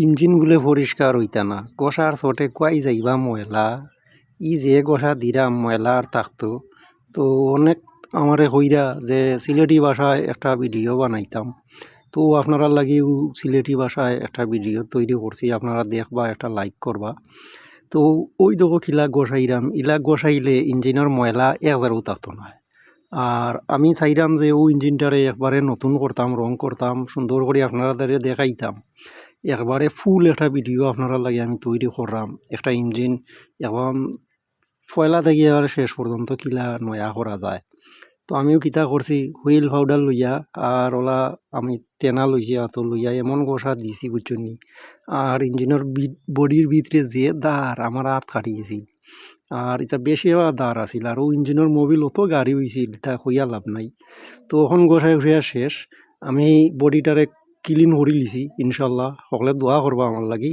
Engine বলে পরিষ্কার হইতা না, গোসার চোটে কুয়াই যাইবা ময়লা। ই যে গোসা দিরাম ময়লা আর থাকতো। তো অনেক আমারে হইরা যে সিলেটি ভাষায় একটা ভিডিও বানাইতাম। তো আপনারা লাগিও সিলেটি ভাষায় একটা ভিডিও তৈরি করছি, আপনারা দেখবা, একটা লাইক করবা। তো ওই দেখো খিলা গোসাইরাম, ইলা গোসাইলে ইঞ্জিনের ময়লা একবারও থাকতো না। আর আমি চাইরাম যে ও ইঞ্জিনটারে একবারে নতুন করতাম, রং করতাম, সুন্দর করে আপনারা দেখাইতাম। একবারে ফুল একটা ভিডিও আপনারা লাগে আমি তৈরি করলাম একটা ইঞ্জিন এবং পয়লা থেকে আর শেষ পর্যন্ত কিলা নয়া করা যায়। তো আমিও কিতা করছি, হুইল পাউডার লইয়া আর ওলা আমি তেনা লইয়া তো লইয়া এমন গোসা দিছি বুঝছনি। আর ইঞ্জিনের বডির ভিতরে যে দাঁড় আমার হাত কাটিয়েছি। আর এটা বেশি দাঁড় আছিল আর ও ইঞ্জিনের মোবিল অত গাড়ি হয়েছিল তা হইয়া লাভ নাই। তো এখন গোসাই উঠিয়া শেষ, আমি বডিটারে ক্লিন করে লিছি। ইনশাল্লাহ সকলে দোয়া করবা আমার লাগি।